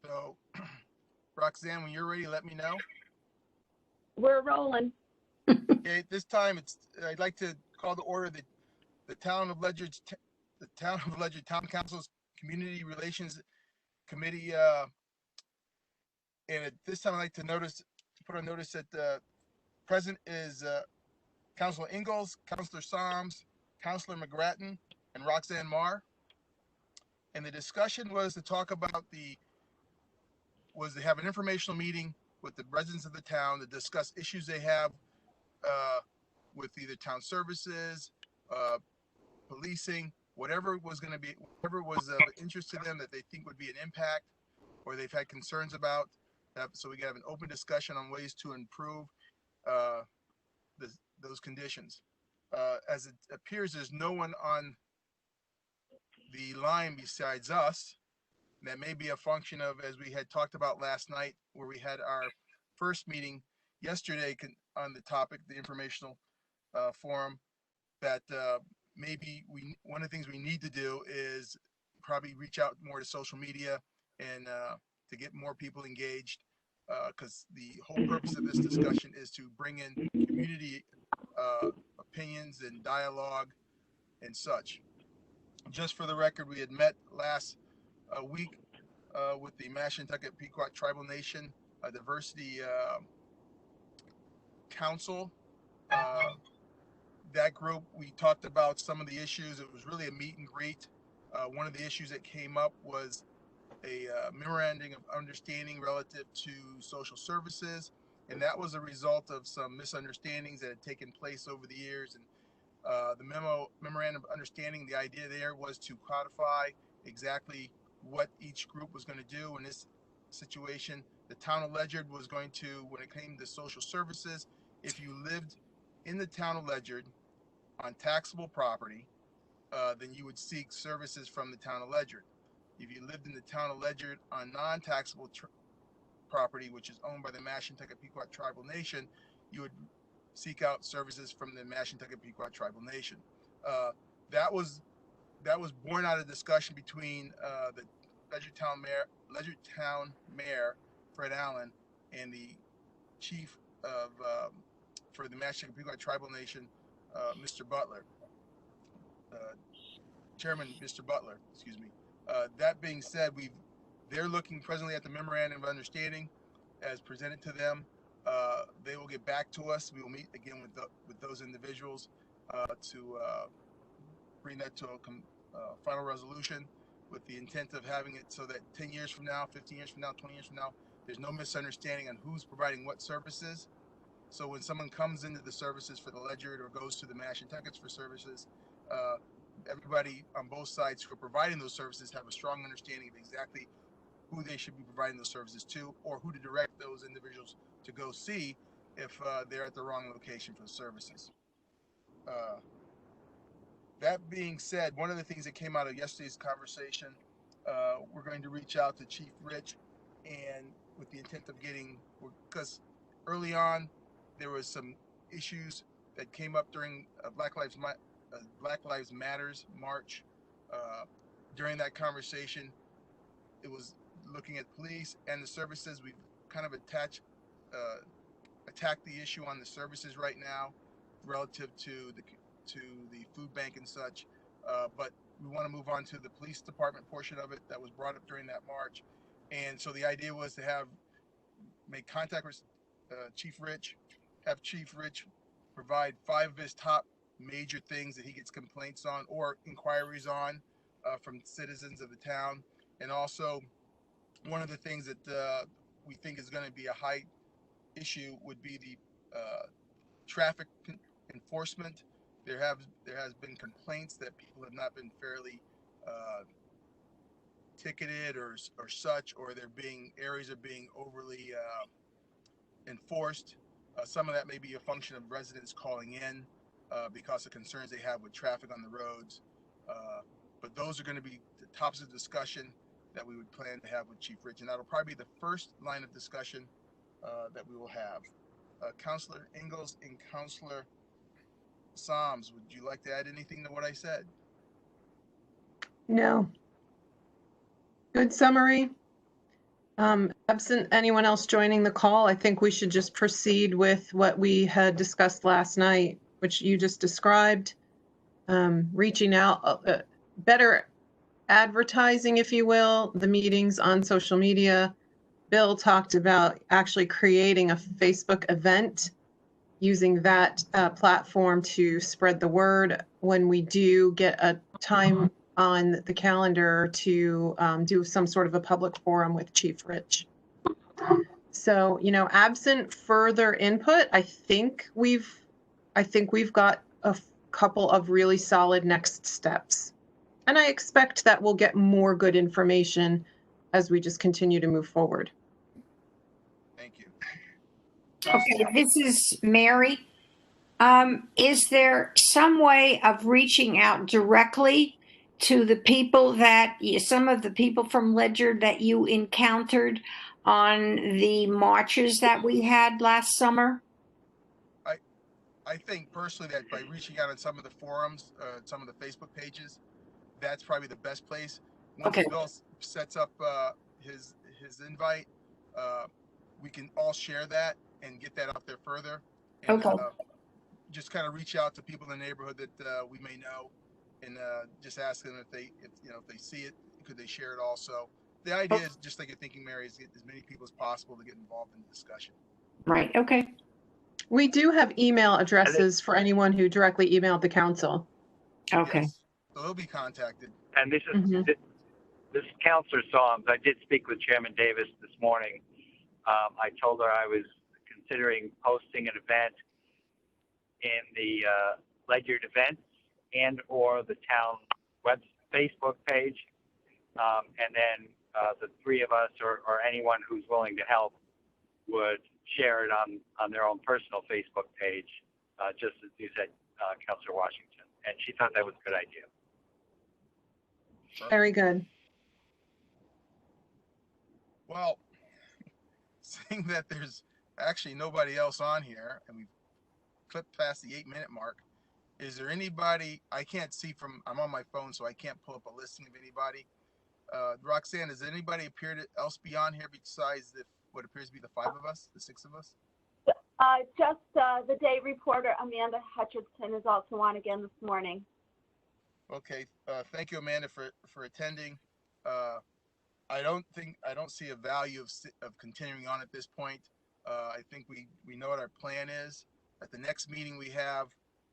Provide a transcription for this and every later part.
So, Roxanne, when you're ready, let me know. We're rolling. Okay, this time I'd like to call to order the the Town of Ledyard Town Council's Community Relations Committee. And at this time, I'd like to put on notice that present is Councilor Ingalls, Councilor Psalms, Councilor McGrattan, and Roxanne Marr. And the discussion was to talk about to have an informational meeting with the residents of the town to discuss issues they have uh, with either town services, uh, policing, whatever was of interest to them that they think would be an impact or they've had concerns about. So we can have an open discussion on ways to improve uh, those conditions. As it appears, there's no one on the line besides us. That may be a function of, as we had talked about last night, where we had our first meeting yesterday on the topic, the informational forum, that maybe one of the things we need to do is probably reach out more to social media and to get more people engaged, because the whole purpose of this discussion is to bring in community opinions and dialogue and such. Just for the record, we had met last week with the Mashantucket Pequot Tribal Nation Diversity Council. Uh, that group, we talked about some of the issues. It was really a meet and greet. One of the issues that came up was a memorandum of understanding relative to social services, and that was a result of some misunderstandings that had taken place over the years. And the memorandum of understanding, the idea there was to codify exactly what each group was going to do in this situation. The town of Ledyard was going to, when it came to social services, if you lived in the town of Ledyard on taxable property, then you would seek services from the town of Ledyard. If you lived in the town of Ledyard on non-taxable property, which is owned by the Mashantucket Pequot Tribal Nation, you would seek out services from the Mashantucket Pequot Tribal Nation. Uh, that was that was born out of discussion between the Ledyard Town Mayor Fred Allen and the chief of for the Mashantucket Pequot Tribal Nation, Mr. Butler, uh, Chairman Mr. Butler. Excuse me. That being said, they're looking presently at the memorandum of understanding as presented to them. They will get back to us. We will meet again with those individuals to bring that to a final resolution with the intent of having it so that 10 years from now, 15 years from now, 20 years from now, there's no misunderstanding on who's providing what services. So when someone comes into the services for the Ledyard or goes to the Mashantuckets for services, uh, everybody on both sides who are providing those services have a strong understanding of exactly who they should be providing those services to, or who to direct those individuals to go see if they're at the wrong location for the services. Uh, that being said, one of the things that came out of yesterday's conversation, we're going to reach out to Chief Rich, and with the intent of because early on there was some issues that came up during Black Lives Matters march. Uh, During that conversation, it was looking at police and the services. We've kind of uh, attacked the issue on the services right now, relative to the food bank and such. But we want to move on to the police department portion of it that was brought up during that march. And so the idea was to make contact with Chief Rich, have Chief Rich provide 5 of his top major things that he gets complaints on or inquiries on from citizens of the town. And also, one of the things that we think is going to be a high issue would be the traffic enforcement. There has been complaints that people have not been fairly uh, ticketed or such, or areas are being overly enforced. Some of that may be a function of residents calling in because of concerns they have with traffic on the roads. Uh, but those are going to be the topics of discussion that we would plan to have with Chief Rich, and that'll probably be the first line of discussion that we will have. Councilor Ingalls and Councilor Psalms, would you like to add anything to what I said? No. Good summary. Absent anyone else joining the call, I think we should just proceed with what we had discussed last night, which you just described. Reaching out, better advertising, if you will, the meetings on social media. Bill talked about actually creating a Facebook event, using that platform to spread the word when we do get a time on the calendar to do some sort of a public forum with Chief Rich. So, absent further input, I think we've got a couple of really solid next steps. And I expect that we'll get more good information as we just continue to move forward. Thank you. Okay, this is Mary. Is there some way of reaching out directly to the people some of the people from Ledger that you encountered on the marches that we had last summer? I think personally that by reaching out on some of the forums, some of the Facebook pages, that's probably the best place. Once Okay. Bill sets up his invite, we can all share that and get that out there further. And, Okay. just kind of reach out to people in the neighborhood that we may know, and just ask them if they see it, could they share it also. The idea is, just like you're thinking, Mary, is get as many people as possible to get involved in the discussion. Right. Okay. We do have email addresses for anyone who directly emailed the council. Okay. Yes. So they'll be contacted. And this is Mhm. this is Councilor Psalms. I did speak with Chairman Davis this morning. I told her I was considering posting an event in the Ledyard events and or the town web Facebook page, and then the three of us or anyone who's willing to help would share it on their own personal Facebook page, just as you said, Councilor Washington. And she thought that was a good idea. Very good. Well, seeing that there's actually nobody else on here, and we've clipped past the 8-minute mark, is there anybody I can't see from? I'm on my phone, so I can't pull up a listing of anybody. Roxanne, does anybody else be on here besides what appears to be the 5 of us, the 6 of us? Just the day reporter, Amanda Hutchinson, is also on again this morning. Okay, thank you, Amanda, for attending. I don't see a value of continuing on at this point. I think we know what our plan is. At the next meeting we have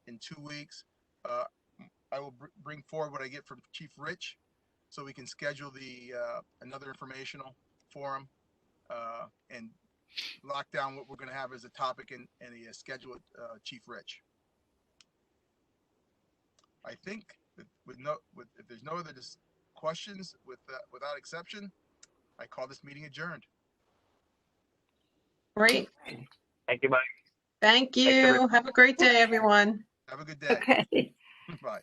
in 2 weeks, I will bring forward what I get from Chief Rich, so we can schedule the another informational forum and lock down what we're going to have as a topic and a schedule with Chief Rich. I think that if there's no other questions without exception, I call this meeting adjourned. Great. Thank you, Mike. Thank everyone. you. Have a great day, everyone. Have a good day. Okay. Bye.